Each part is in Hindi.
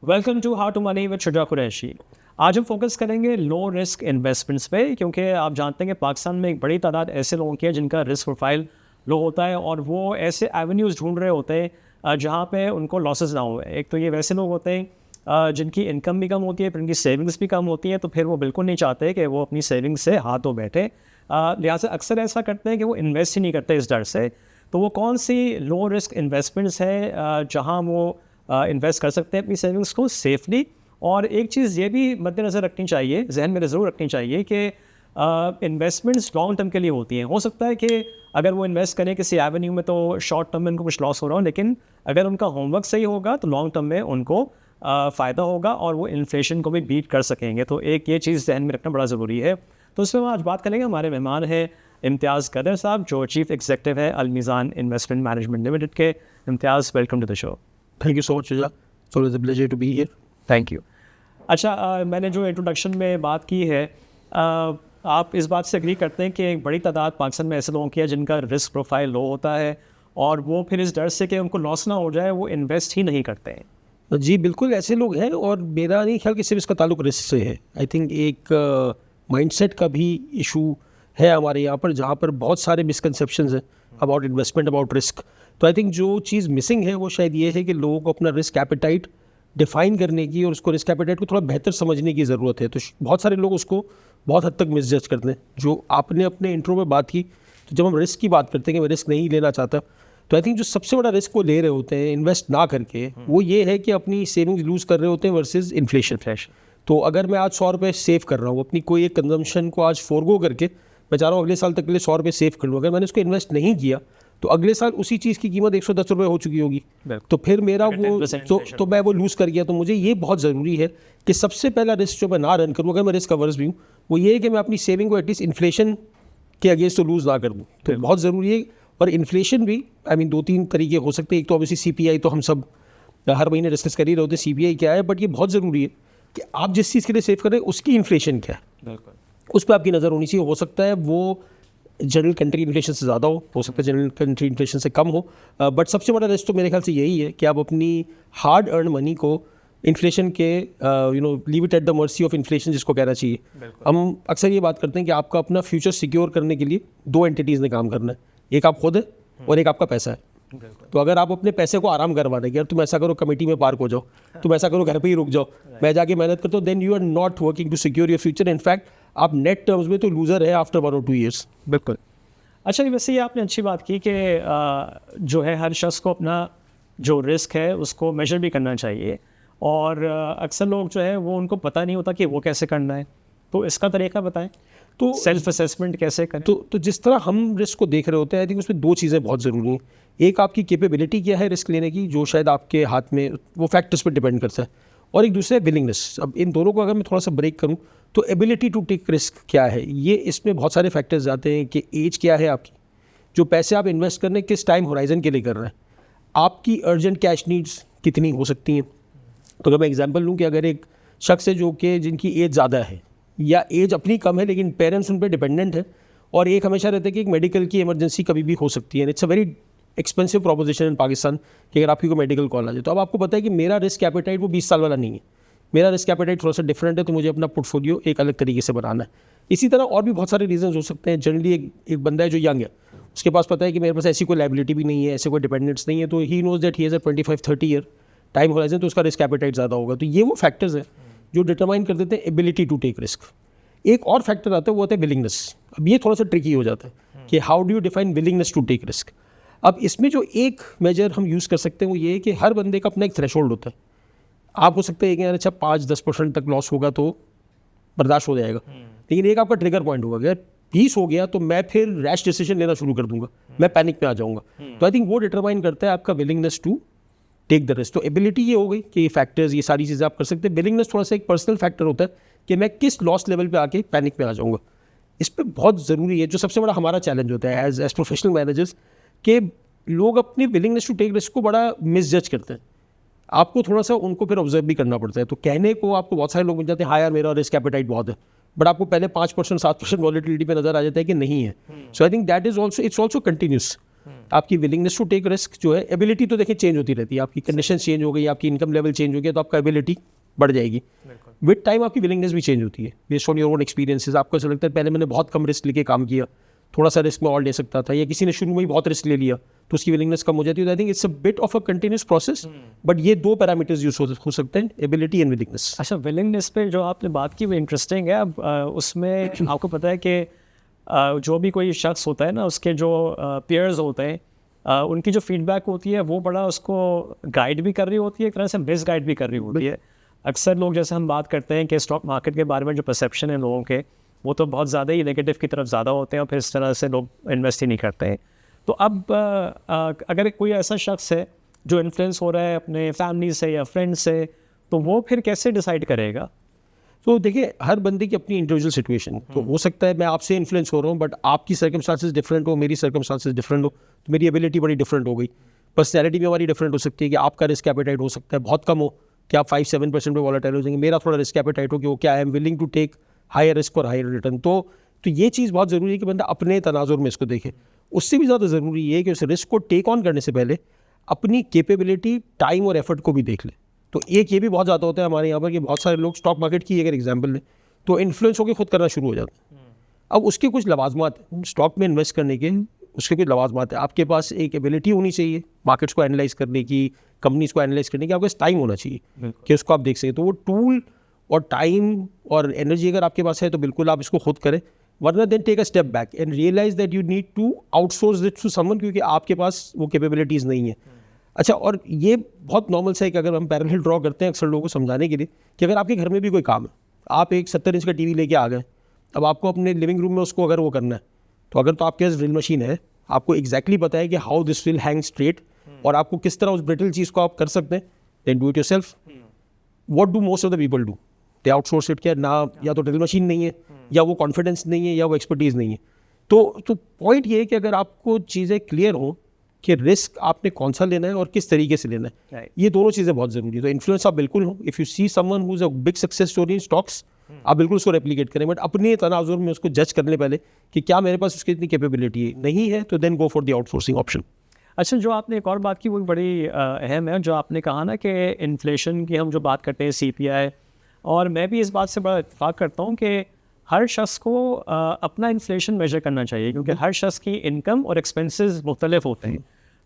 Welcome to how to money with Shuja Qureshi. आज हम फोकस करेंगे लो रिस्क इन्वेस्टमेंट्स पे, क्योंकि आप जानते हैं कि पाकिस्तान में एक बड़ी तादाद ऐसे लोगों की है जिनका रिस्क प्रोफाइल लो होता है और वो ऐसे एवेन्यूज़ ढूंढ रहे होते हैं जहाँ पे उनको लॉसेस ना हो। एक तो ये वैसे लोग होते हैं जिनकी इनकम भी कम होती है, फिर उनकी सेविंग्स भी कम होती है, तो फिर वो बिल्कुल नहीं चाहते कि वो अपनी सेविंग्स से हाथ धो बैठे। लिहाजा अक्सर ऐसा करते हैं कि वो इन्वेस्ट ही नहीं करते इस डर से। तो वो कौन सी लो रिस्क इन्वेस्टमेंट्स है जहाँ वो इन्वेस्ट कर सकते हैं अपनी सेविंग्स को सेफली। और एक चीज़ ये भी मद्देनज़र रखनी चाहिए, जहन में ज़रूर रखनी चाहिए कि इन्वेस्टमेंट्स लॉन्ग टर्म के लिए होती हैं। हो सकता है कि अगर वो इन्वेस्ट करें किसी एवेन्यू में तो शॉर्ट टर्म में उनको कुछ लॉस हो रहा हो, लेकिन अगर उनका होमवर्क सही होगा तो लॉन्ग टर्म में उनको फ़ायदा होगा और वो इन्फ्लेशन को भी बीट कर सकेंगे। तो एक ये चीज़ जहन में रखना बड़ा ज़रूरी है। तो इसमें हम आज बात करेंगे। हमारे मेहमान हैं इम्तियाज़ कदर साहब, जो चीफ़ एग्जीक्यूटिव है अलमीज़ान इन्वेस्टमेंट मैनेजमेंट लिमिटेड के। Imtiaz, welcome to the show. Thank you so much Shuja, so it's a pleasure to be here. Thank you. अच्छा, मैंने जो इंट्रोडक्शन में बात की है, आप इस बात से एग्री करते हैं कि एक बड़ी तादाद पाकिस्तान में ऐसे लोगों की है जिनका रिस्क प्रोफाइल लो होता है और वो फिर इस डर से कि उनको लॉस ना हो जाए वो इन्वेस्ट ही नहीं करते हैं? जी बिल्कुल, ऐसे लोग हैं और मेरा नहीं ख्याल कि सिर्फ इसका ताल्लुक रिस्क से है। आई थिंक एक माइंडसेट का भी इशू है हमारे यहाँ पर, जहाँ पर बहुत सारे मिसकंसेप्शंस हैं अबाउट इन्वेस्टमेंट, अबाउट रिस्क। तो आई थिंक जो चीज़ मिसिंग है वो शायद ये है कि लोगों को अपना रिस्क एपेटाइट डिफ़ाइन करने की और उसको रिस्क एपेटाइट को थोड़ा बेहतर समझने की ज़रूरत है। तो बहुत सारे लोग उसको बहुत हद तक मिसजज करते हैं। जो आपने अपने इंट्रो में बात की, तो जब हम रिस्क की बात करते हैं कि मैं रिस्क नहीं लेना चाहता, तो आई थिंक जो सबसे बड़ा रिस्क वो ले रहे होते हैं इन्वेस्ट ना करके, वो ये है कि अपनी सेविंग्स लूज़ कर रहे होते हैं वर्सेस इन्फ्लेशन। तो अगर मैं आज 100 रुपये सेव कर रहा हूँ, अपनी कोई एक कंजम्पशन को आज फोरगो करके मैं चाह रहा हूँ अगले साल तक के लिए 100 रुपये सेव कर लूँ, अगर मैंने उसको इन्वेस्ट नहीं किया तो अगले साल उसी चीज़ की कीमत 110 रुपये हो चुकी होगी। तो फिर मेरा वो तो मैं वो लूज़ कर गया। तो मुझे ये बहुत ज़रूरी है कि सबसे पहला रिस्क जो मैं ना रन करूँ, अगर मैं रिस्क कवर्स भी हूँ, वो ये है कि मैं अपनी सेविंग को एटलीस्ट इन्फ्लेशन के अगेंस्ट तो लूज़ ना कर दूँ। तो बहुत ज़रूरी है। और इन्फ्लेशन भी आई मीन 2-3 तरीके हो सकते हैं। एक तो ऑब्वियसली CPI, तो हम सब हर महीने डिस्कस कर ही रहे होते हैं CPI क्या है, बट ये बहुत ज़रूरी है कि आप जिस चीज़ के लिए सेव कर रहे हैं उसकी इन्फ्लेशन क्या है, उस पर आपकी नज़र होनी चाहिए। हो सकता है वो जनरल कंट्री इन्फ्लेशन से ज़्यादा हो सकता है जनरल कंट्री इन्फ्लेशन से कम हो, बट सबसे बड़ा रिस्क तो मेरे ख्याल से यही है कि आप अपनी हार्ड अर्न मनी को इन्फ्लेशन के leave it at the mercy of inflation, जिसको कहना चाहिए। हम अक्सर ये बात करते हैं कि आपका अपना फ्यूचर सिक्योर करने के लिए 2 एंटिटीज़ ने काम करना है, एक आप खुद है और एक आपका पैसा है। तो अगर आप अपने पैसे को आराम करवा देंगे, यार तुम ऐसा करो कमेटी में पार्क हो जाओ, तुम ऐसा करो घर पे ही रुक जाओ, मैं जाके मेहनत करता हूँ, then you are not working to secure your future. In fact आप नेट टर्म्स में तो लूज़र है आफ्टर 1 or 2 years। बिल्कुल। अच्छा, वैसे ये आपने अच्छी बात की कि जो है हर शख्स को अपना जो रिस्क है उसको मेजर भी करना चाहिए और अक्सर लोग जो है वो उनको पता नहीं होता कि वो कैसे करना है। तो इसका तरीका बताएं, तो सेल्फ असेसमेंट कैसे करें? तो जिस तरह हम रिस्क को देख रहे होते हैं, आई थिंक उसमें 2 चीज़ें बहुत ज़रूरी हैं। एक आपकी कैपेबिलिटी क्या है रिस्क लेने की, जो शायद आपके हाथ में, वो फैक्टर्स पर डिपेंड करता है, और एक दूसरा है विलिंगनेस। अब इन दोनों को अगर मैं थोड़ा सा ब्रेक करूँ तो एबिलिटी टू टेक रिस्क क्या है, ये इसमें बहुत सारे फैक्टर्स आते हैं कि एज क्या है आपकी, जो पैसे आप इन्वेस्ट करने किस टाइम होराइजन के लिए कर रहे हैं, आपकी अर्जेंट कैश नीड्स कितनी हो सकती हैं। तो अगर मैं एग्जांपल लूँ कि अगर एक शख्स है जो कि जिनकी एज ज़्यादा है या एज अपनी कम है लेकिन पेरेंट्स उन पर डिपेंडेंट है, और एक हमेशा रहता है कि एक मेडिकल की इमरजेंसी कभी भी हो सकती है, it's a very expensive proposition in Pakistan कि अगर आपकी कोई मेडिकल कॉल आ जाए, तो अब आपको पता है कि मेरा रिस्क एपेटाइट वो 20 साल वाला नहीं है, मेरा रिस्क एपेटाइट थोड़ा सा डिफरेंट है, तो मुझे अपना पोर्टफोलियो एक अलग तरीके से बनाना है। इसी तरह और भी बहुत सारे रीजंस हो सकते हैं। जनरली एक बंदा है जो यंग है, उसके पास पता है कि मेरे पास ऐसी कोई लाइबिलिटी भी नहीं है, ऐसे कोई डिपेंडेंट्स नहीं है, तो he knows that he has a 25-30 year time horizon, तो उसका रिस्क एपेटाइट ज़्यादा होगा। तो ये वो फैक्टर्स हैं जो डिटरमाइन कर देते हैं एबिलिटी टू टेक रिस्क। एक और फैक्टर आता है, वो होता है विलिंगनेस। अब ये थोड़ा सा ट्रिकी हो जाता है कि how do you define willingness to take risk. अब इसमें जो एक मेजर हम यूज़ कर सकते हैं वो ये है कि हर बंदे का अपना एक थ्रेशोल्ड होता है। आप हो सकते हैं कि यार अच्छा 5-10% तक लॉस होगा तो बर्दाश्त हो जाएगा, लेकिन एक आपका ट्रिगर पॉइंट होगा, अगर 20 हो गया तो मैं फिर रैश डिसीजन लेना शुरू कर दूंगा, मैं पैनिक में आ जाऊंगा। तो आई थिंक वो डिटरमाइन करता है आपका willingness to take the risk. तो एबिलिटी ये हो गई कि फैक्टर्स, ये सारी चीज़ें आप कर सकते हैं। विलिंगनेस थोड़ा सा एक पर्सनल फैक्टर होता है कि मैं किस लॉस लेवल पे आके पैनिक में आ जाऊंगा। इस पर बहुत ज़रूरी है, जो सबसे बड़ा हमारा चैलेंज होता है एज प्रोफेशनल मैनेजर्स, कि लोग अपनी विलिंगनेस टू टेक रिस्क को बड़ा मिसजज करते हैं। आपको थोड़ा सा उनको फिर ऑब्जर्व भी करना पड़ता है। तो कहने को आपको बहुत सारे लोग मिल जाते हैं, हाँ यार मेरा रिस्क एपेटाइट बहुत है, बट आपको पहले 5%-7% वॉलेटिलिटी पे नज़र आ जाता है कि नहीं है। So I think that is also, it's also continuous. आपकी विलिंगनेस टू टेक रिस्क जो है, एबिलिटी तो देखिए चेंज होती रहती है, आपकी कंडीशन चेंज हो गई, आपकी इनकम लेवल चेंज हो गया, तो आपका एबिलिटी बढ़ जाएगी। विद टाइम आपकी विलिंगनेस भी चेंज होती है based on your own experiences. आपको ऐसा लगता है पहले मैंने बहुत कम रिस्क लेके काम किया, थोड़ा सा रिस्क मैं और ले सकता था, या किसी ने शुरू में ही बहुत रिस्क ले लिया तो उसकी विलिंगनेस कम हो जाती है। I think it's a bit of a continuous process, but ये 2 पैरामीटर्स यूज हो सकते हैं, एबिलिटी एंड विलिंगनेस। अच्छा, विलिंगनेस पे जो आपने बात की वो इंटरेस्टिंग है। अब उसमें आपको पता है कि जो भी कोई शख्स होता है ना, उसके जो पेयर्स होते हैं, उनकी जो फीडबैक होती है वो बड़ा उसको गाइड भी कर रही होती है, एक तरह से मिस गाइड भी कर रही होती है। अक्सर लोग, जैसे हम बात करते हैं कि स्टॉक मार्केट के बारे में जो परसेप्शन है लोगों के, वो तो बहुत ज़्यादा ही नेगेटिव की तरफ ज़्यादा होते हैं और फिर इस तरह से लोग इन्वेस्ट ही नहीं करते हैं। तो अब अगर कोई ऐसा शख्स है जो इन्फ्लुएंस हो रहा है अपने फैमिली से या फ्रेंड से, तो वो फिर कैसे डिसाइड करेगा? तो देखिए, हर बंदे की अपनी इंडिविजुअल सिचुएशन, तो हो सकता है मैं आपसे इन्फ्लुएंस हो रहा हूँ, बट आपकी सर्कमस्टांसेस डिफरेंट हो, मेरी सर्कमस्टांसेस डिफरेंट हो, तो मेरी एबिलिटी बड़ी डिफरेंट हो गई। पर्सनैलिटी भी हमारी डिफरेंट हो सकती है कि आपका रिस्क एपेटाइट हो सकता है बहुत कम हो, कि आप 5-7% पे वॉलेटाइल हो जाएंगे, मेरा थोड़ा रिस्क एपेटाइट हो कि वो क्या I am willing to take higher risk और हायर रिटर्न। तो ये चीज़ बहुत ज़रूरी है कि बंदा अपने तनाजुर में इसको देखे। उससे भी ज़्यादा ज़रूरी ये है कि उस रिस्क को टेक ऑन करने से पहले अपनी कैपेबिलिटी, टाइम और एफर्ट को भी देख ले। तो एक ये भी बहुत ज़्यादा होता है हमारे यहाँ पर कि बहुत सारे लोग स्टॉक मार्केट की अगर एग्जाम्पल लें तो इन्फ्लुएंस होकर खुद करना शुरू हो जाता है। अब उसके कुछ लवाजमात स्टॉक में इन्वेस्ट करने के, उसके कुछ लवाजमात है। आपके पास एक एबिलिटी होनी चाहिए मार्केट्स को एनालाइज करने की, कंपनीज को एनालाइज करने की, आपके पास टाइम होना चाहिए कि उसको आप देख सकें। तो वो टूल और टाइम और एनर्जी अगर आपके पास है तो बिल्कुल आप इसको खुद करें, वरना then take a step back and realise that you need to outsource it to someone, क्योंकि आपके पास वो कैपेबिलिटीज़ नहीं है। अच्छा, और ये बहुत नॉर्मल सा है कि अगर हम पैरेलल ड्रॉ करते हैं अक्सर लोगों को समझाने के लिए कि अगर आपके घर में भी कोई काम है, आप एक 70 इंच का टीवी लेके आ गए, अब आपको अपने लिविंग रूम में उसको अगर वो करना है, तो अगर तो आपके पास ड्रिल मशीन है, आपको एग्जैक्टली पता है कि how this will hang straight और आपको किस तरह उस ब्रिटल चीज़ को आप कर सकते हैं, then do it yourself. What do most of the people do? They outsource it. क्या ना, या तो ड्रिल मशीन नहीं है, या वो कॉन्फिडेंस नहीं है, या वो एक्सपर्टीज़ नहीं है। तो पॉइंट ये है कि अगर आपको चीज़ें क्लियर हो कि रिस्क आपने कौन सा लेना है और किस तरीके से लेना है, ये दोनों चीज़ें बहुत ज़रूरी है। तो इन्फ्लुएंस आप बिल्कुल हो, if you see someone who is a big success story in stocks, आप बिल्कुल उसको रेप्लिकेट करें, बट अपने तनाजुर में उसको जज करने पहले कि क्या मेरे पास उसकी इतनी कैपेबिलिटी है, नहीं है तो then go for the outsourcing option. अच्छा, जो आपने एक और बात की वो बड़ी अहम है, जो आपने कहा ना कि इन्फ्लेशन की हम जो बात करते हैं CPI, और मैं भी इस बात से बड़ा इत्तेफाक करता हूँ कि हर शख्स को अपना इन्फ्लेशन मेजर करना चाहिए, क्योंकि हर शख्स की इनकम और एक्सपेंसेस मुख्तलिफ होते हैं।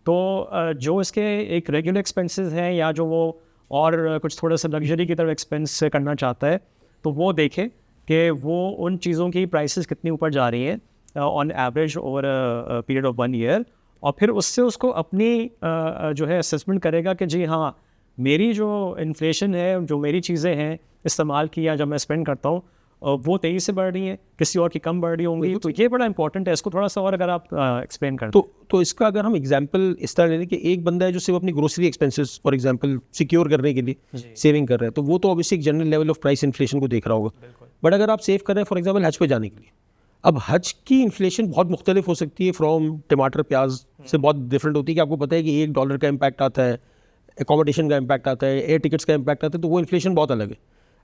तो जो इसके एक रेगुलर एक्सपेंसेस हैं, या जो वो और कुछ थोड़ा सा लग्जरी की तरफ एक्सपेंस करना चाहता है, तो वो देखे कि वो उन चीज़ों की प्राइसेस कितनी ऊपर जा रही हैं on average over a period of 1 year, और फिर उससे उसको अपनी जो है असेसमेंट करेगा कि जी हाँ, मेरी जो इन्फ्लेशन है, जो मेरी चीज़ें हैं इस्तेमाल की या जब मैं स्पेंड करता हूँ, वो तेज़ी से बढ़ रही हैं, किसी और की कम बढ़ रही होंगी। तो ये बड़ा इंपॉर्टेंट है, इसको थोड़ा सा और अगर आप एक्सप्लेन कर। तो इसका अगर हम एग्जांपल इस तरह ले लें कि एक बंदा है जो सिर्फ अपनी grocery expenses for example secure करने के लिए सेविंग कर रहा है, तो वो तो ऑब्वियसली एक general level of price inflation को देख रहा होगा। बट अगर आप सेव कर रहे हैं फॉर एग्जाम्पल हज पे जाने के लिए, अब हज की इन्फ्लेशन बहुत मुख्तलिफ हो सकती है, फ्रॉम टमाटर प्याज से बहुत डिफरेंट होती है कि आपको पता है कि $1 का इम्पैक्ट आता है, एकोमोडेशन का इम्पैक्ट आता है, एयर टिकट्स का इम्पैक्ट आता है, तो वो इन्फ्लेशन बहुत अलग है।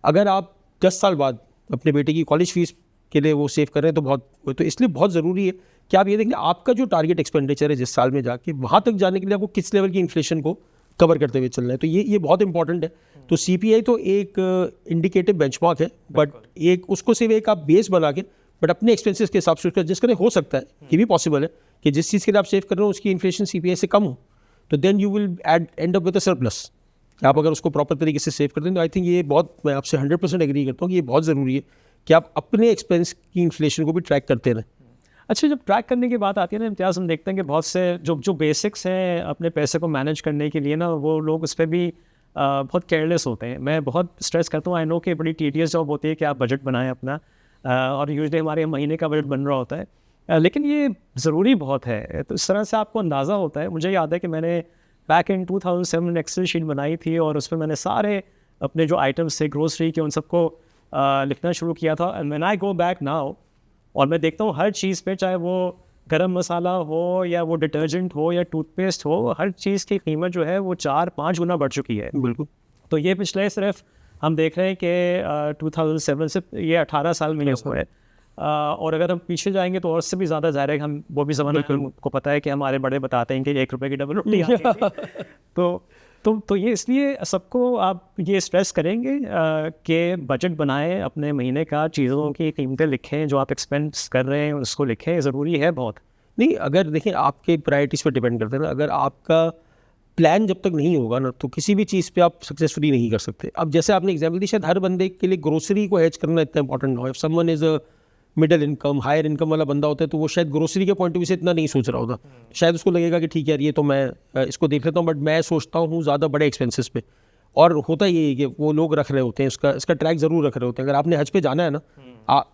अगर आप 10 साल बाद अपने बेटे की कॉलेज फीस के लिए वो सेव कर रहे हैं तो इसलिए बहुत ज़रूरी है कि आप ये देखें आपका जो टारगेट एक्सपेंडिचर है जिस साल में जाके वहाँ तक जाने के लिए आपको किस लेवल की इन्फ्लेशन को कवर करते हुए चलना है। तो ये बहुत इंपॉर्टेंट है। तो CPI तो एक इंडिकेटिव बेंचमार्क है, बट एक उसको सिर्फ एक आप बेस बना के बट अपने एक्सपेंसेस के हिसाब से उसका एडजस्ट करें। हो सकता है ये भी पॉसिबल है कि जिस चीज़ के लिए आप सेव कर रहे हो उसकी इन्फ्लेशन CPI से कम हो, तो then you will end up with a surplus. आप अगर उसको प्रॉपर तरीके से सेव करते हैं तो आई थिंक ये बहुत, मैं आपसे 100% एग्री करता हूँ कि ये बहुत ज़रूरी है कि आप अपने एक्सपेंस की इन्फ्लेशन को भी ट्रैक करते रहें। अच्छा, जब ट्रैक करने की बात आती है ना इम्तियाज़, हम देखते हैं कि बहुत से जो बेसिक्स हैं अपने पैसे को मैनेज करने के लिए ना, वो लोग उस पर भी बहुत केयरलेस होते हैं। मैं बहुत स्ट्रेस करता हूँ, आई नो कि बड़ी टीडियस जॉब होती है कि आप बजट बनाएं अपना, और यूजुअली हमारे महीने का बजट बन रहा होता है, लेकिन ये ज़रूरी बहुत है। तो इस तरह से आपको अंदाज़ा होता है। मुझे याद है कि मैंने बैक इन 2007 एक्सेल शीट बनाई थी और उसमें मैंने सारे अपने जो आइटम्स थे ग्रोसरी के उन सबको लिखना शुरू किया था। And when I go back now और मैं देखता हूँ हर चीज़ पे, चाहे वो गरम मसाला हो या वो डिटर्जेंट हो या टूथपेस्ट हो, हर चीज़ की कीमत जो है वो 4-5 गुना बढ़ चुकी है। बिल्कुल। तो ये पिछले सिर्फ हम देख रहे हैं कि 2007 से ये 18 साल में हुआ है। और अगर हम पीछे जाएंगे तो और से भी ज़्यादा ज़ाहिर है कि हम वो भी ज़माना हमको पता है कि हमारे बड़े बताते हैं कि 1 रुपए की डबल रोटी आती थी। तो ये इसलिए सबको आप ये स्ट्रेस करेंगे कि बजट बनाएं अपने महीने का, चीज़ों की कीमतें लिखें, जो आप एक्सपेंस कर रहे हैं उसको लिखें, ज़रूरी है बहुत। नहीं, अगर देखिए आपके प्रायोरिटीज़ पर डिपेंड करते हैं ना, अगर आपका प्लान जब तक नहीं होगा ना तो किसी भी चीज़ पे आप सक्सेसफुली नहीं कर सकते। अब जैसे आपने एग्जाम्पल दी, शायद हर बंदे के लिए ग्रोसरी को हैच करना इतना इंपॉर्टेंट ना हो। If someone is a middle income, higher income वाला बंदा होता है तो वो शायद ग्रोसरी के पॉइंट ऑफ व्यू से इतना नहीं सोच रहा होता। शायद उसको लगेगा कि ठीक है यार ये तो मैं इसको देख लेता हूँ, बट मैं सोचता हूँ ज़्यादा बड़े एक्सपेंसेस पे। और होता ये है कि वो लोग रख रहे होते हैं, इसका ट्रैक ज़रूर रख रहे होते हैं। अगर आपने हज पे जाना है ना,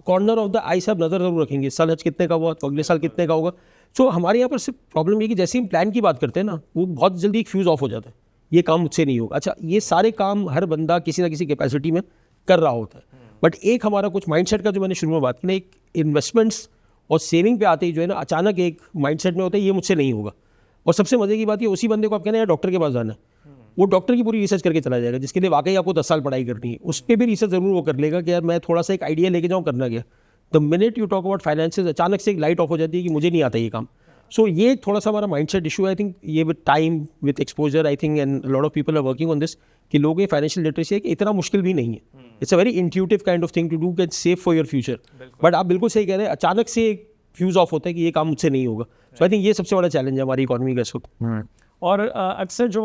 कॉर्नर ऑफ द आई से आप नज़र ज़रूर रखेंगे, साल हज कितने का हुआ तो अगले साल कितने का होगा। सो हमारे यहाँ पर सिर्फ प्रॉब्लम ये कि जैसे हम प्लान की बात करते हैं ना, वो बहुत जल्दी एक फ्यूज़ ऑफ हो जाता है, ये काम मुझसे नहीं होगा। अच्छा, ये सारे काम हर बंदा किसी ना किसी कैपेसिटी में कर रहा होता है, बट एक हमारा कुछ माइंडसेट का जो मैंने शुरू में बात की ना, एक इन्वेस्टमेंट्स और सेविंग पे आते ही जो है ना अचानक एक माइंडसेट में होता है ये मुझसे नहीं होगा। और सबसे मजे की बात ये, उसी बंदे को आप कहना है डॉक्टर के पास जाना है, वो डॉक्टर की पूरी रिसर्च करके चला जाएगा, जिसके लिए वाकई आपको 10 साल पढ़ाई करनी है, उस पर भी रिसर्च जरूर वो कर लेगा कि यार मैं थोड़ा सा एक आइडिया लेके जाऊँ करना क्या। The minute you talk about finances, अचानक से एक लाइट ऑफ हो जाती है कि मुझे नहीं आता ये काम। सो ये थोड़ा सा हमारा माइंडसेट इशू है। आई थिंक ये with time, with exposure, I think and lot of people are working on this, कि लोगों की फाइनेंशियल लिटरेसी है कि इतना मुश्किल भी नहीं है। It's a very intuitive kind of thing to do, can save for your future. But आप बिल्कुल सही कह रहे हैं, अचानक से एक फ्यूज ऑफ होता है कि ये काम मुझसे नहीं होगा। सो आई थिंक ये सबसे बड़ा चैलेंज है हमारी इकोनॉमी का इस वक्त। और अक्सर जो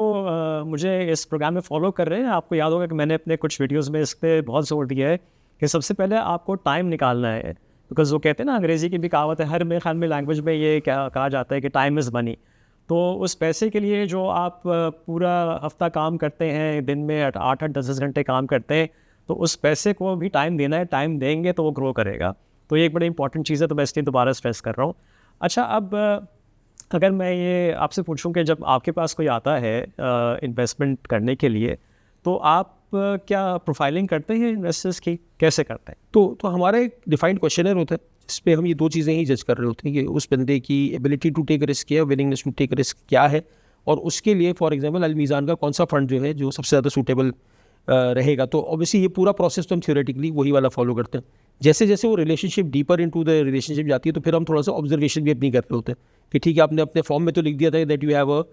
मुझे इस प्रोग्राम में फॉलो कर रहे हैं, आपको याद होगा कि मैंने अपने कुछ वीडियोस में इस पर बहुत जोर दिया है कि सबसे पहले आपको टाइम निकालना है। बिकॉज वो कहते हैं ना, अंग्रेज़ी की भी कहावत है, हर मेरे ख्याल में लैंग्वेज में ये कहा जाता है कि टाइम इज़ मनी। तो उस पैसे के लिए जो आप पूरा हफ्ता काम करते हैं, दिन में 8-8 10-10 घंटे काम करते हैं, तो उस पैसे को भी टाइम देना है। टाइम देंगे तो वो ग्रो करेगा। तो ये एक बड़ी इंपॉर्टेंट चीज़ है, तो मैं इसलिए दोबारा स्ट्रेस कर रहा हूँ। अच्छा, अब अगर मैं ये आपसे पूछूं कि जब आपके पास कोई आता है इन्वेस्टमेंट करने के लिए, तो आप क्या प्रोफाइलिंग करते हैं इन्वेस्टर्स की, कैसे करते हैं? तो हमारा एक डिफाइंड क्वेश्चनर होता है, जिस पे हम ये दो चीज़ें ही जज कर रहे होते हैं कि उस बंदे की एबिलिटी टू टेक रिस्क क्या है, विलिंगनेस टू टेक रिस्क क्या है, और उसके लिए फॉर एग्जांपल अलमीज़ान का कौन सा फंड जो है जो सबसे ज़्यादा सूटेबल रहेगा। तो ऑब्वियसली ये पूरा प्रोसेस तो हम थ्योरेटिकली वही वाला फॉलो करते हैं। जैसे जैसे वो relationship deeper into the relationship जाती है, तो फिर हम थोड़ा सा ऑब्जर्वेशन भी अपनी कर रहे होते हैं कि ठीक है, आपने अपने फॉर्म में तो लिख दिया था that you have a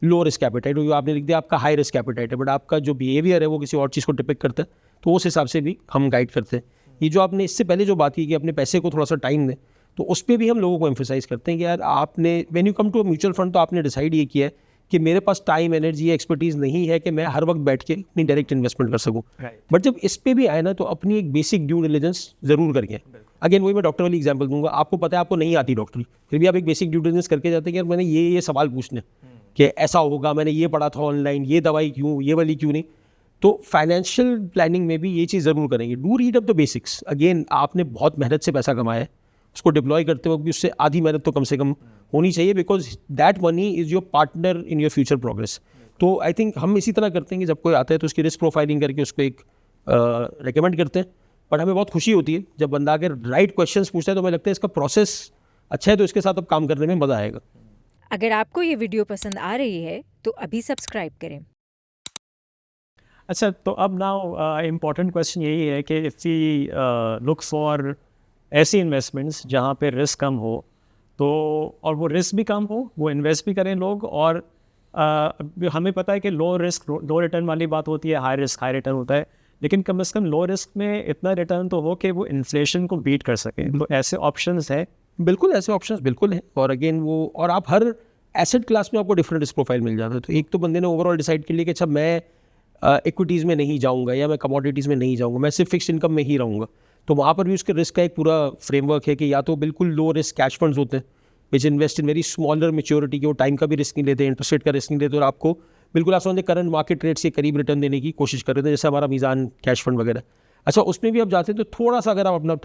low risk appetite, आपने लिख दिया आपका हाई रिस्क एपेटाइट है, बट आपका जो बिहेवियर है वो किसी और चीज़ को डिपिक्ट करता है, तो उस हिसाब से भी हम गाइड करते हैं। ये जो आपने इससे पहले जो बात की कि अपने पैसे को थोड़ा सा टाइम दें, तो उस पर भी हम लोगों को एम्फोसाइज करते हैं कि यार आपने when you come to a mutual fund, तो आपने डिसाइड ये किया है कि मेरे पास टाइम, एनर्जी, एक्सपर्टीज़ नहीं है कि मैं हर वक्त बैठ के अपनी डायरेक्ट इन्वेस्टमेंट कर सकूँ। बट जब इस पे भी आए ना, तो अपनी एक बेसिक ड्यू डिलिजेंस जरूर करिए। अगेन वही मैं डॉक्टर वाली एग्जांपल दूंगा, आपको पता है आपको नहीं आती डॉक्टरी, फिर भी आप एक बेसिक ड्यू डिलिजेंस करके जाते हैं कि यार मैंने ये सवाल पूछने कि ऐसा होगा, मैंने ये पढ़ा था ऑनलाइन, ये दवाई क्यों, ये वाली क्यों नहीं। तो फाइनेंशियल प्लानिंग में भी ये चीज़ ज़रूर करेंगे, do read up the basics. Again आपने बहुत मेहनत से पैसा कमाया है, उसको डिप्लॉय करते वक्त भी उससे आधी मेहनत तो कम से कम होनी चाहिए, because that money is your partner in your future progress. तो आई थिंक हम इसी तरह करते हैं कि जब कोई आता है तो उसकी रिस्क प्रोफाइलिंग करके उसको एक रिकमेंड करते हैं। बट हमें बहुत खुशी होती है जब बंदा अगर राइट क्वेश्चंस पूछता है, तो हमें लगता है इसका प्रोसेस अच्छा है, तो इसके साथ अब काम करने में मज़ा आएगा। अगर आपको ये वीडियो पसंद आ रही है तो अभी सब्सक्राइब करें। अच्छा, तो अब नाउ इम्पॉर्टेंट क्वेश्चन यही है कि इफ़ वी लुक फॉर ऐसी इन्वेस्टमेंट्स जहाँ पे रिस्क कम हो, तो और वो रिस्क भी कम हो, वो इन्वेस्ट भी करें लोग, और हमें पता है कि लो रिस्क लो रिटर्न वाली बात होती है, हाई रिस्क हाई रिटर्न होता है, लेकिन कम से कम लो रिस्क में इतना रिटर्न तो हो कि वो इन्फ्लेशन को बीट कर सके। तो ऐसे ऑप्शंस हैं? बिल्कुल, ऐसे ऑप्शंस बिल्कुल हैं। और अगेन वो, और आप हर एसेट क्लास में आपको डिफरेंट रिस्क प्रोफाइल मिल जाता है। तो एक तो बंदे ने ओवरऑल डिसाइड कर लिया कि अच्छा मैं इक्विटीज़ में नहीं जाऊँगा या मैं कमोडिटीज़ में नहीं जाऊँगा, मैं सिर्फ फिक्स इनकम में ही रहूँगा, तो वहाँ पर भी उसके रिस्क का एक पूरा फ्रेमवर्क है कि या तो बिल्कुल लो रिस्क कैश फंड्स होते हैं which invest in very smaller maturity, कि वो टाइम का भी रिस्क नहीं लेते, इंटरेस्ट रेट का रिस्क नहीं लेते, और आपको बिल्कुल आप समझते करंट मार्केट रेट से करीब रिटर्न देने की कोशिश कर रहे थे, जैसे हमारा मीज़ान कैश फंड वगैरह। अच्छा, उसमें भी आप जाते हैं तो थोड़ा सा अगर आप अपना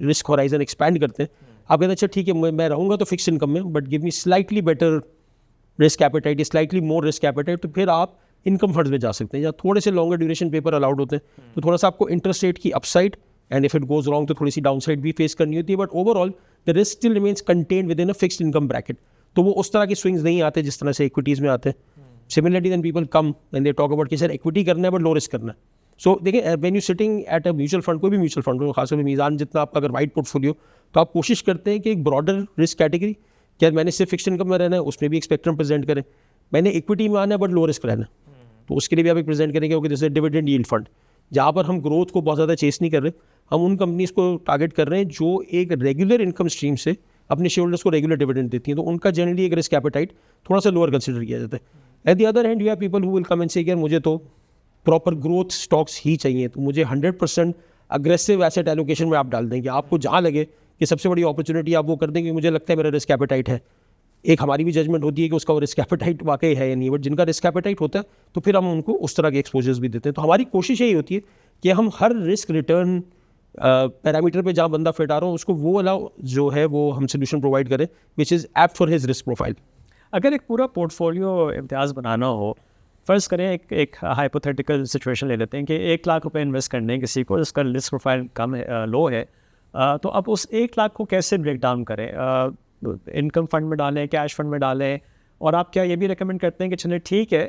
रिस्क होराइजन एक्सपैंड करते हैं, आप कहते हैं अच्छा ठीक है मैं रहूँगा तो फिक्स इनकम में, but give me slightly better risk appetite, slightly more risk appetite, तो फिर आप इनकम फंड्स में जा सकते हैं, या थोड़े से लॉन्गर ड्यूरेशन पेपर अलाउड होते हैं, तो थोड़ा सा आपको इंटरेस्ट रेट की upside and if it goes wrong तो थोड़ी सी डाउन साइड भी फेस करनी होती है, but overall the risk still remains contained with in a fixed income bracket. तो वो उस तरह के स्विंग्स नहीं आते जिस तरह से इक्विटीज़ में आते हैं। Similarly then people come and they talk about कि सर इक्विटी करना है बट लो रिस्क करना है, सो देखिए when you sitting at a mutual fund, कोई भी म्यूचुअल फंड हो, खासतौर पर मीज़ान जितना आपका अगर वाइड पोर्टफोलियो, तो आप कोशिश करते हैं कि एक ब्रॉडर रिस्क कैटेगरी, क्या मैंने सिर्फ फिक्स इनकम में रहना है, उसमें भी एक स्पेक्ट्रम प्रेजेंट करें, मैंने इक्विटी में आना है बट लो रिस्क रहना है, तो उसके लिए भी आप एक प्रेजेंट करेंगे। ओके, जैसे डिविडेंड यील्ड फंड, जहाँ पर हम ग्रोथ को बहुत ज़्यादा चेस नहीं कर रहे, हम उन कंपनीज़ को टारगेट कर रहे हैं जो एक रेगुलर इनकम स्ट्रीम से अपने शेयर होल्डर्स को रेगुलर डिविडेंड देती हैं, तो उनका जनरली एक रिस्क एपेटाइट थोड़ा सा लोअर कंसिडर किया जाता है। At the other hand you have people who will come and से यार मुझे तो प्रॉपर ग्रोथ स्टॉक्स ही चाहिए, तो मुझे 100% अग्रेसिव एसेट एलोकेशन में आप डाल देंगे, आपको जहाँ लगे कि सबसे बड़ी अपॉर्चुनिटी आप वो कर देंगे, मुझे लगता है मेरा रिस्क एपेटाइट है। एक हमारी भी जजमेंट होती है कि उसका रिस्क एपेटाइट वाकई है या नहीं, बट जिनका रिस्क एपेटाइट होता है तो फिर हम उनको उस तरह के एक्सपोजर्स भी देते हैं। तो हमारी कोशिश यही होती है कि हम हर रिस्क रिटर्न पैरामीटर पे जहाँ बंदा फिट आ रहा हो उसको वो वाला जो है वो हम सोल्यूशन प्रोवाइड करें which is apt for his risk profile. अगर एक पूरा पोर्टफोलियो इम्तियाज़ बनाना हो, फ़र्ज़ करें एक हाइपोथेटिकल सिचुएशन ले लेते हैं कि 1 लाख रुपए इन्वेस्ट करने हैं किसी को जिसका रिस्क प्रोफाइल कम है, लो है, तो अब उस 1 लाख को कैसे ब्रेक डाउन करें? इनकम फंड में डालें, कैश फंड में डालें, और आप क्या ये भी रेकमेंड करते हैं कि चलिए ठीक है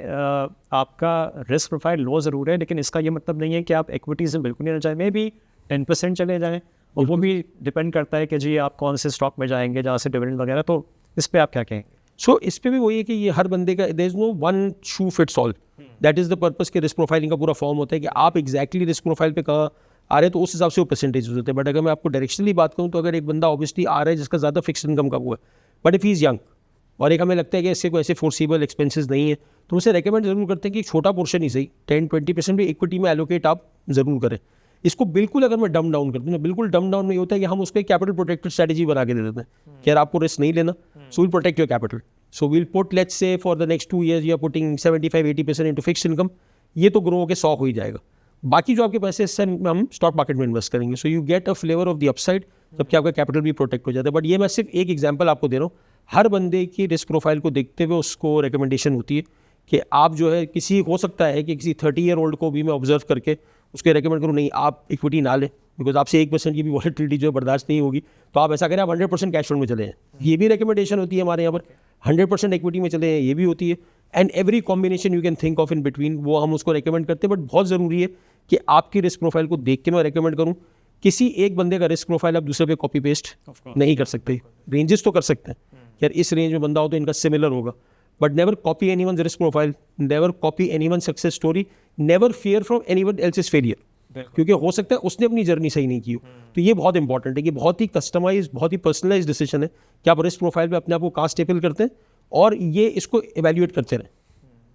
आपका रिस्क प्रोफाइल लो ज़रूर है लेकिन इसका ये मतलब नहीं है कि आप इक्विटीज़ में बिल्कुल नहीं जाए, मे बी 10% चले जाएँ, और वो भी डिपेंड करता है कि जी आप कौन से स्टॉक में जाएंगे जहाँ से डिविडेंड वगैरह, तो इस पर आप क्या कहेंगे? सो इस पे भी वही है कि ये हर बंदे का there is no one shoe fits all, that is the purpose के रिस्क प्रोफाइलिंग का पूरा फॉर्म होता है कि आप एग्जैक्टली रिस्क प्रोफाइल पे कहाँ आ रहे हैं तो उस हिसाब से वो परसेंटेज होते हैं। बट अगर मैं आपको डायरेक्शनली बात करूँ तो अगर एक बंदा ऑब्वियसली आ रहा है जिसका ज़्यादा फिक्स इनकम का वो है, but if he is young और एक हमें लगता है कि इससे कोई ऐसे फोर्सिबल एक्सपेंसेस नहीं है, तो उसे रेकमेंड ज़रूर करते हैं कि एक छोटा पोर्शन ही सही 10-20% भी इक्विटी में एलोकेट आप ज़रूर करें। इसको बिल्कुल अगर मैं डम डाउन कर दूँ ना, बिल्कुल डम डाउन में ये होता है कि हम उसको एक कैपिटल प्रोटेक्टेड स्ट्रेटजी बना के दे देते हैं कि यार आपको रिस्क नहीं लेना, so will protect your capital, so will put let's say for the next 2 years you are putting 75-80% into fixed income, ये तो ग्रो होकर 100 हो ही जाएगा, बाकी जो आपके पैसे इससे हम स्टॉक मार्केट में इन्वेस्ट करेंगे, so you get a flavour of the upside, जबकि आपका कैपिटल भी प्रोटेक्ट हो जाता है। बट ये मैं सिर्फ एक एग्जांपल आपको दे रहा हूँ, हर बंदे की रिस्क प्रोफाइल को देखते हुए उसको रिकमेंडेशन होती है कि आप जो है किसी हो सकता है कि किसी 30 year old को भी मैं ऑब्जर्व करके उसको रेकमेंड करूँ नहीं आप इक्विटी ना लें बिकॉज आपसे 1% की भी वॉलेटिलिटी जो है बर्दाश्त नहीं होगी, तो आप ऐसा करें आप 100% कैश फंड में चले हैं, ये भी रिकमेंडेशन होती है हमारे यहाँ पर। 100% इक्विटी में चले हैं, ये भी होती है, and every combination you can think of in between वो हम उसको रेकमेंड करते हैं। बट बहुत ज़रूरी है कि आपकी रिस्क प्रोफाइल को देख के मैं रेकमेंड करूँ, किसी एक बंदे का रिस्क प्रोफाइल आप दूसरे पे कॉपी पेस्ट नहीं कर सकते, रेंजेस तो कर सकते हैं यार इस रेंज में बंदा हो तो इनका सिमिलर होगा, but never copy anyone's risk profile, never copy anyone's success story, never fear from anyone else's failure, क्योंकि हो सकता है उसने अपनी जर्नी सही नहीं की हो। तो ये बहुत इंपॉर्टेंट है कि बहुत ही कस्टमाइज बहुत ही पर्सनलाइज डिसीजन है कि आप रिस्क प्रोफाइल पे अपने आप को कहाँ स्टेबल करते हैं और ये इसको एवेल्यूएट करते रहें।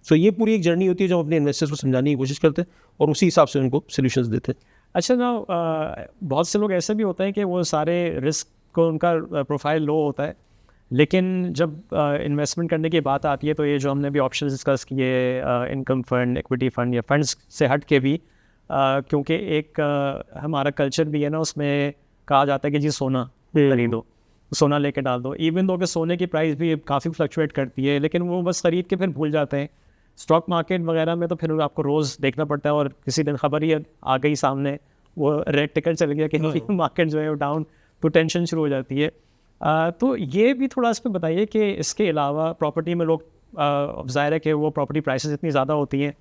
सो ये पूरी एक जर्नी होती है जो हम अपने इन्वेस्टर्स को समझाने की कोशिश करते हैं और उसी हिसाब से उनको सोल्यूशंस देते हैं। अच्छा ना, बहुत से लोग ऐसे भी होते हैं कि वो सारे रिस्क को उनका प्रोफाइल लो होता है, लेकिन जब इन्वेस्टमेंट करने की बात आती है तो ये जो हमने भी ऑप्शन डिस्कस किए इनकम फंड, इक्विटी फंड या फंड्स से हट के भी, क्योंकि एक हमारा कल्चर भी है ना, उसमें कहा जाता है कि जी सोना खरीदो, सोना लेके डाल दो, इवन दो कि सोने की प्राइस भी काफ़ी फ्लक्चुएट करती है, लेकिन वो बस ख़रीद के फिर भूल जाते हैं। स्टॉक मार्केट वगैरह में तो फिर आपको रोज़ देखना पड़ता है और किसी दिन खबर ही आ गई सामने, वो रेड टिकट चल गया कि मार्केट जो है वो डाउन, तो टेंशन शुरू हो जाती है। तो ये भी थोड़ा इस पर बताइए कि इसके अलावा प्रॉपर्टी में लोग ज़ाहिर है कि वो प्रॉपर्टी प्राइसेस इतनी ज़्यादा होती हैं,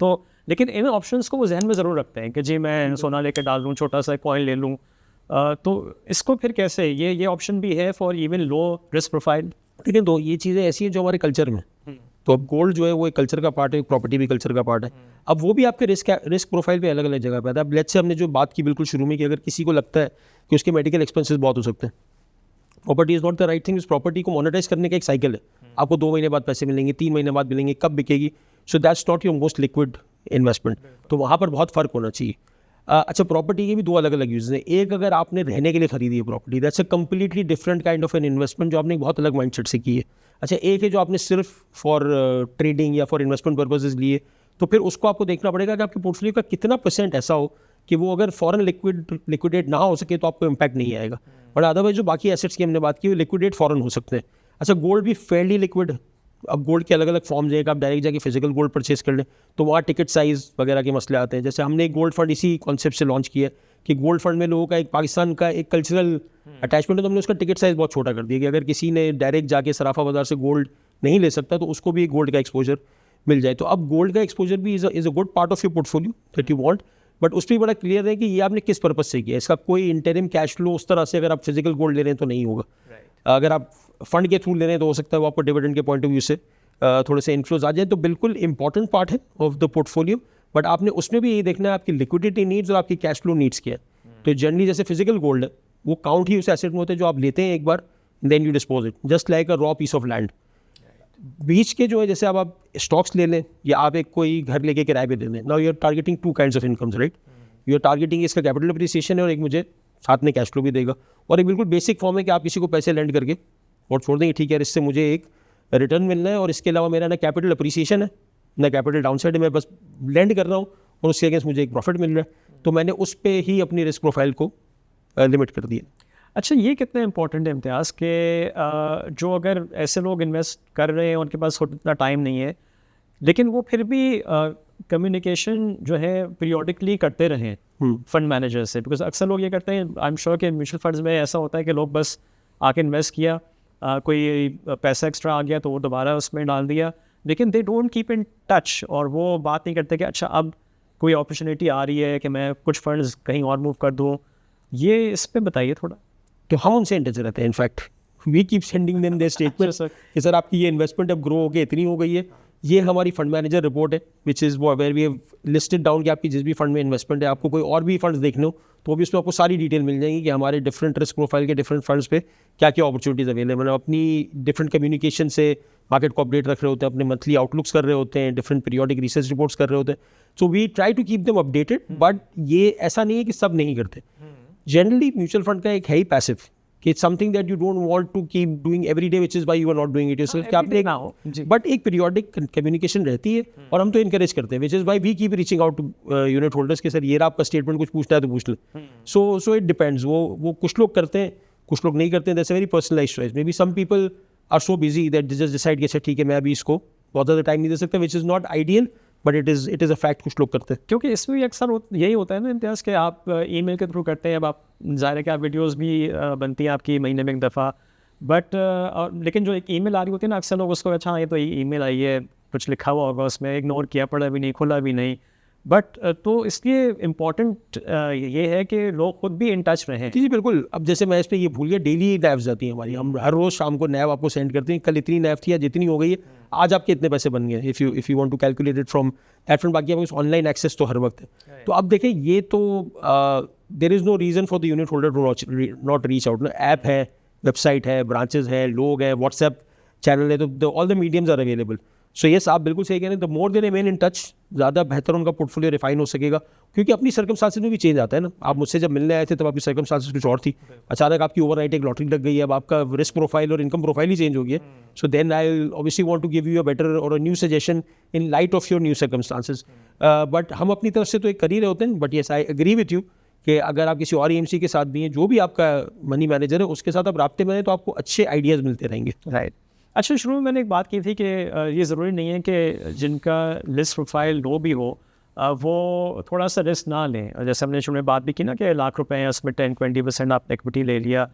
तो लेकिन इन ऑप्शंस को वो जहन में ज़रूर रखते हैं कि जी मैं सोना लेके डाल लूँ, छोटा सा कॉइन ले लूँ, तो इसको फिर कैसे ये ऑप्शन भी है for even low risk profile? लेकिन दो ये चीज़ें ऐसी हैं जो हमारे कल्चर में, तो अब गोल्ड जो है वो एक कल्चर का पार्ट है, प्रॉपर्टी भी कल्चर का पार्ट है। अब वो भी आपके रिस्क प्रोफाइल पे अलग अलग जगह पे आता है। अब लेट्स से हमने जो बात की बिल्कुल शुरू में कि अगर किसी को लगता है कि उसके मेडिकल एक्सपेंसेस बहुत हो सकते हैं, property is not the right thing. इस प्रॉपर्टी को मोनेटाइज करने का एक साइकिल है, आपको 2 महीने बाद पैसे मिलेंगे, 3 महीने बाद मिलेंगे, कब बिकेगी, so that's not your most liquid investment, तो वहाँ पर बहुत फ़र्क होना चाहिए। अच्छा, प्रॉपर्टी के भी 2 अलग अलग यूज़ हैं। एक, अगर आपने रहने के लिए खरीदी है property, that's a completely different kind of an investment जो आपने बहुत अलग माइंडसेट से की है। अच्छा, एक है जो आपने सिर्फ फॉर ट्रेडिंग या फॉर इन्वेस्टमेंट पर्पसेस लिए, तो फिर उसको आपको देखना पड़ेगा कि आपके पोर्टफोलियो का कितना % ऐसा हो कि वो अगर फॉरन लिक्विडेट ना हो सके तो आपको इम्पैक्ट नहीं आएगा, और अदरवाइज जो बाकी एसेट्स की हमने बात की वो लिक्विडेट फॉरन हो सकते हैं। अच्छा, गोल्ड भी फेयरली लिक्विड है। अब गोल्ड के अलग अलग फॉर्म्स हैं, आप डायरेक्ट जाके फिजिकल गोल्ड परचेज कर लें तो वहाँ टिकट साइज़ वगैरह के मसले आते हैं। जैसे हमने एक गोल्ड फंड इसी कॉन्सेप्ट से लॉन्च किया कि गोल्ड फंड में लोगों का एक पाकिस्तान का एक कल्चरल अटैचमेंट है, तो हमने उसका टिकट साइज़ बहुत छोटा कर दिया कि अगर किसी ने डायरेक्ट जाके सराफा बाज़ार से गोल्ड नहीं ले सकता तो उसको भी गोल्ड का एक्सपोजर मिल जाए। तो अब गोल्ड का एक्सपोजर भी is a good part of your portfolio that you want, but उस पर बड़ा क्लियर है कि ये आपने किस पर्पज से किया। इसका कोई इंटरिम कैश फ्लो उस तरह से अगर आप फिजिकल गोल्ड ले रहे हैं तो नहीं होगा। अगर आप फंड के थ्रू ले रहे हैं तो हो सकता है वो आपको डिविडेंड के पॉइंट ऑफ व्यू से थोड़े से इन्फ्लोज आ जाए। तो बिल्कुल इंपॉर्टेंट पार्ट है ऑफ द पोर्टफोलियो, बट आपने उसमें भी यही देखना है आपकी लिक्विडिटी नीड्स और आपकी कैश फ्लो नीड्स क्या है। तो जनरली जैसे फिजिकल गोल्ड है वो काउंट ही उस एसेट में होते हैं जो आप लेते हैं एक बार, then you dispose it, just like a raw piece of land. बीच के जो है जैसे अब आप स्टॉक्स ले लें या आप एक कोई घर लेके किराए पे दे दें, now you are targeting two kinds of incomes, right. You are targeting इसका कैपिटल अप्रिसिएशन है और एक मुझे साथ में कैश फ्लो भी देगा, और एक बिल्कुल बेसिक फॉर्म है कि आप किसी को पैसे लेंड करके और छोड़ देंगे, ठीक है इससे मुझे एक रिटर्न मिलना है और इसके अलावा मेरा ना कैपिटल अप्रिसिएशन है ना कैपिटल डाउनसाइड है, मैं बस लेंड कर रहा हूँ और उसके अगेंस्ट मुझे एक प्रॉफिट मिल रहा है। तो मैंने उस पर ही अपनी रिस्क प्रोफाइल को लिमिट कर दिया। अच्छा, ये कितना इंपॉर्टेंट है इम्तियाज़ के जो अगर ऐसे लोग इन्वेस्ट कर रहे हैं उनके पास उतना टाइम नहीं है, लेकिन वो फिर भी कम्युनिकेशन जो है पीरियोडिकली करते रहें फंड मैनेजर से, बिकॉज अक्सर लोग ये करते हैं, आई एम श्योर कि म्यूचुअल फंड्स में ऐसा होता है कि लोग बस आके इन्वेस्ट किया, कोई पैसा एक्स्ट्रा आ गया तो वो दोबारा उसमें डाल दिया, लेकिन they don't keep in touch, और वो बात नहीं करते कि अच्छा अब कोई अपॉर्चुनिटी आ रही है कि मैं कुछ फंड्स कहीं और मूव कर दूँ। ये इस पर बताइए थोड़ा। तो हम उनसे इन टच रहते हैं। In fact we keep sending them their statements कि सर आपकी ये इन्वेस्टमेंट अब ग्रो होकर इतनी हो गई है। ये हमारी फंड मैनेजर रिपोर्ट है which is where we have listed down कि आपकी जिस भी फंड में इन्वेस्टमेंट है, आपको कोई और भी फंड्स देखने हो तो भी उसमें आपको सारी डिटेल मिल जाएंगी कि हमारे डिफरेंट रिस्क प्रोफाइल के डिफरेंट फंड्स पे क्या क्या अपॉर्चुनिटीज़ अवेलेबल है। अपनी डिफरेंट कम्युनिकेशन से मार्केट को अपडेट रख रहे होते हैं, अपने मंथली आउटलुक्स कर रहे होते हैं, डिफरेंट पीरियोडिक रिसर्च रिपोर्ट्स कर रहे होते हैं। So we try to keep them updated, but ये ऐसा नहीं है कि सब नहीं करते। जनरली म्यूचुअल फंड का एक है ही पैसिव कि it's something that you don't want to keep doing every day, which is why you are not doing it yourself, कि आपने बट एक पीरियोडिक कम्युनिकेशन रहती है और हम तो इनकरेज करते हैं, which is why we keep reaching out to unit holders के सर ये रहा आपका स्टेटमेंट, कुछ पूछना है तो पूछ ले। सो इट डिपेंड्स, वो कुछ लोग करते हैं कुछ लोग नहीं करते हैं। That's a very personalised choice. Maybe some people are so busy that they just decide कि अच्छा ठीक है मैं अभी इसको बहुत ज़्यादा टाइम नहीं दे सकता, which is not ideal, but it is a fact कुछ लोग करते हैं। क्योंकि इसमें भी अक्सर यही होता है ना इम्तियाज़ के आप ईमेल के थ्रू करते हैं, अब आप ज़ाहिर है कि आप वीडियोस भी बनती हैं आपकी महीने में एक दफ़ा, बट लेकिन जो एक ईमेल आ रही होती है ना, अक्सर लोग उसको अच्छा ये तो ईमेल आई है, कुछ लिखा हुआ होगा उसमें, इग्नोर किया, पढ़ा भी नहीं, खुला भी नहीं। बट तो इसलिए इम्पॉर्टेंट ये है कि लोग खुद भी इन टच रहें। जी बिल्कुल। अब जैसे मैं इस पर ये भूल गया, डेली नैव्स आती हैं हमारी, हम हर रोज़ शाम को नैव आपको सेंड करते हैं, कल इतनी नैव थी, आज इतनी हो गई है, आज आपके इतने पैसे बन गए, if you want to calculate it from that front. बाकी आपको ऑनलाइन एक्सेस तो हर वक्त है। तो अब देखें ये तो there is no reason for the unit holder to not reach out. App है, वेबसाइट है, ब्रांचेज है, लोग हैं, व्हाट्सएप चैनल है, तो all the mediums are available. So yes, आप बिल्कुल सही कह रहे हैं, the more they remain in touch, ज़्यादा बेहतर उनका पोर्टफोलियो रिफाइन हो सकेगा, क्योंकि अपनी सर्कमस्टांसेस में भी चेंज आता है ना। आप मुझसे जब मिलने आए थे तब आपकी सर्कमस्टांसेस कुछ और थी, अचानक आपकी ओवरनाइट एक लॉटरी लग गई है, अब आपका रिस्क प्रोफाइल और इनकम प्रोफाइल ही चेंज हो गया। So then I obviously want to give you a better or a new suggestion in light of your new circumstances. But हम अपनी तरफ से तो एक कर ही रहे होते हैं, but yes I agree with you कि अगर आप किसी और EMC के साथ भी हैं, जो भी आपका मनी मैनेजर है उसके साथ आप राब्ते में हैं, तो आपको अच्छे आइडियाज़ मिलते रहेंगे। राइट। अच्छा, शुरू में मैंने एक बात की थी कि ये ज़रूरी नहीं है कि जिनका रिस्क प्रोफाइल लो भी हो वो थोड़ा सा रिस्क ना लें। जैसे हमने शुरू में बात भी की ना कि लाख रुपए हैं, उसमें 10-20% आपने इक्विटी ले लिया,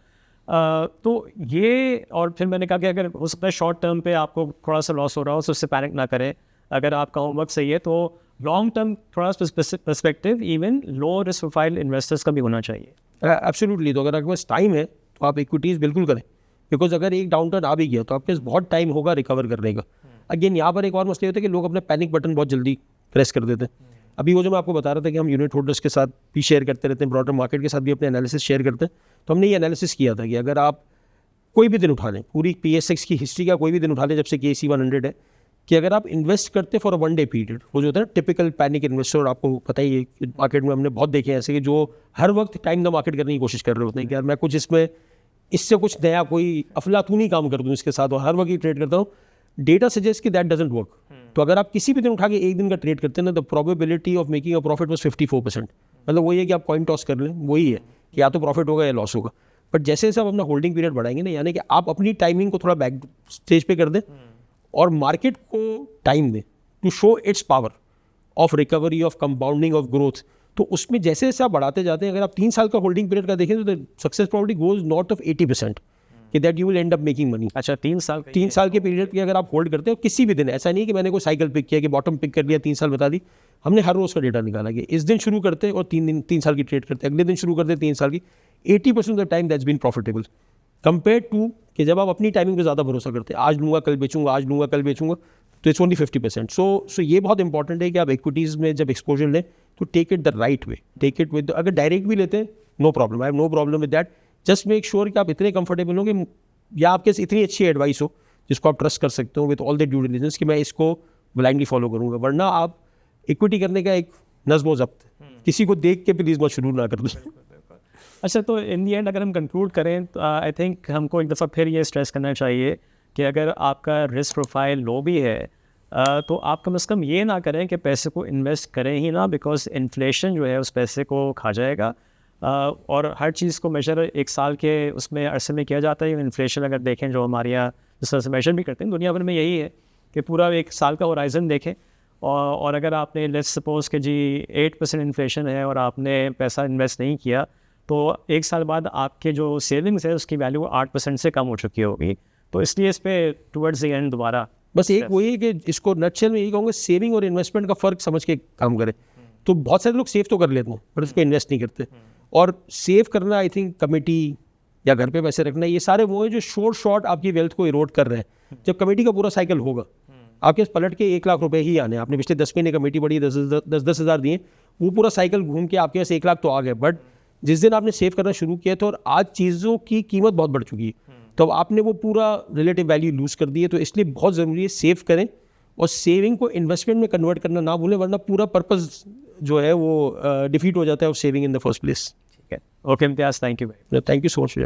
तो ये, और फिर मैंने कहा कि अगर हो सकता है शॉर्ट टर्म पे आपको थोड़ा सा लॉस हो रहा हो तो उससे पैनिक ना करें। अगर आपका होमवर्क सही है तो लॉन्ग टर्म थोड़ा perspective even low risk profile investors का भी होना चाहिए। एब्सोल्युटली। तो अगर आपके पास टाइम है तो आप इक्विटीज़ बिल्कुल करें, बिकॉज अगर एक डाउन टर्न आ भी गया तो आपके पास बहुत टाइम होगा रिकवर करने का। अगेन यहाँ पर एक और मसला होता है कि लोग अपना पैनिक बटन बहुत जल्दी प्रेस कर देते हैं। अभी वो जो मैं आपको बता रहा था कि हम यूनिट होल्डर्स के साथ भी शेयर करते रहते हैं, ब्रॉडर मार्केट के साथ भी अपने एनालिसिस शेयर करते हैं, तो हमने ये एनालिसिस किया था कि अगर आप कोई भी दिन उठा लें, पूरी PSX की हिस्ट्री का कोई भी दिन उठा लें जब से KC 100 है, कि अगर आप इन्वेस्ट करते फॉर अ 1 डे पीरियड, वो जो होता है ना टिपिकल पैनिक इन्वेस्टर, आपको पता ही है मार्केट में हमने बहुत देखे हैं ऐसे कि जो हर वक्त टाइम द मार्केट करने की कोशिश कर रहे होते हैं कि यार मैं कुछ इसमें इससे कुछ नया कोई अफलातूनी काम कर दूँ इसके साथ, और हर वक्त ही ट्रेड करता हूँ। डेटा सजेस्ट कि दैट डजंट वर्क। तो अगर आप किसी भी दिन उठा के एक दिन का ट्रेड करते हैं ना, the probability of making a profit was 54%। मतलब वही है कि आप कॉइन टॉस कर लें, वही है कि या तो प्रॉफिट होगा या लॉस होगा। बट जैसे जैसे आप अपना होल्डिंग पीरियड बढ़ाएंगे ना, यानी कि आप अपनी टाइमिंग को थोड़ा बैक स्टेज पे कर दें और मार्केट को टाइम दें to show its power of recovery, of compounding, of growth. तो उसमें जैसे जैसे आप बढ़ाते जाते हैं, अगर आप 3 साल का होल्डिंग पीरियड का देखें तो success probability goes north of 80%। कि that you will end up making money. अच्छा 3 साल 3 साल के पीरियड की अगर आप होल्ड करते हो किसी भी दिन, ऐसा नहीं कि मैंने कोई साइकिल पिक किया कि बॉटम पिक कर लिया 3 साल बता दी, हमने हर रोज़ का डेटा निकाला कि इस दिन शुरू करते और 3 साल की ट्रेड करते, अगले दिन शुरू करते 3 साल की, 80% of the time that's been profitable compare to कि जब आप अपनी टाइमिंग पे ज़्यादा भरोसा करते हैं, आज लूँगा कल बेचूंगा, आज लूँगा कल बेचूंगा, तो इट्स ओनली 50%। सो ये बहुत इंपॉर्टेंट है कि आप इक्विटीज़ में जब एक्सपोजर लें तो take it the right way, take it with, अगर डायरेक्ट भी लेते हैं no problem, I have no problem with that, just make sure कि आप इतने कंफर्टेबल हो कि या आपके पास इतनी अच्छी एडवाइस हो जिसको आप ट्रस्ट कर सकते हो with all the due diligence कि मैं इसको ब्लाइंडली फॉलो करूँगा, वरना आप इक्विटी करने का एक नज़्म ज़ब्त किसी को देख के प्लीज़ मत शुरू ना कर दें। अच्छा, तो इन दी एंड अगर हम कंक्लूड करें तो आई थिंक हमको एक दफ़ा फिर ये स्ट्रेस करना चाहिए कि अगर आपका रिस्क प्रोफाइल लो भी है तो आप कम से कम ये ना करें कि पैसे को इन्वेस्ट करें ही ना, बिकॉज इन्फ्लेशन जो है उस पैसे को खा जाएगा। और हर चीज़ को मेजर 1 साल के उसमें अरसे में किया जाता है। इन्फ्लेशन अगर देखें जो हमारे यहाँ जिस तरह से मेजर भी करते हैं दुनिया भर में, यही है कि पूरा 1 साल का होराइजन देखें। और अगर आपने लेट्स सपोज कि जी 8% इन्फ्लेशन है और आपने पैसा इन्वेस्ट नहीं किया तो 1 साल बाद आपके जो सेविंग्स है उसकी वैल्यू 8% से कम हो चुकी होगी। तो इसलिए इस पर टुवर्ड्स द एंड दोबारा बस एक वही है कि इसको नटशेल में यही कहूँगा, सेविंग और इन्वेस्टमेंट का फ़र्क समझ के काम करें। तो बहुत सारे लोग सेव तो कर लेते हैं पर उसको इन्वेस्ट नहीं करते, और सेव करना आई थिंक कमेटी या घर पे पैसे रखना, ये सारे वो है जो शॉर्ट आपकी वेल्थ को इरोड कर रहे हैं। जब कमेटी का पूरा साइकिल होगा आपके पास पलट के 1 लाख रुपए ही आने, आपने पिछले 10 महीने कमेटी बढ़ी 10 हज़ार दिए, वो पूरा साइकिल घूम के आपके पास 1 लाख तो आ गए। बट जिस दिन आपने सेव करना शुरू किया था और आज चीज़ों की कीमत बहुत बढ़ चुकी है तो आपने वो पूरा रिलेटिव वैल्यू लूज़ कर दी है। तो इसलिए बहुत ज़रूरी है सेव करें और सेविंग को इन्वेस्टमेंट में कन्वर्ट करना ना भूलें, वरना पूरा पर्पस जो है वो डिफीट हो जाता है of saving in the first place. ठीक है। Okay Imtiaz, thank you. Thank you so much.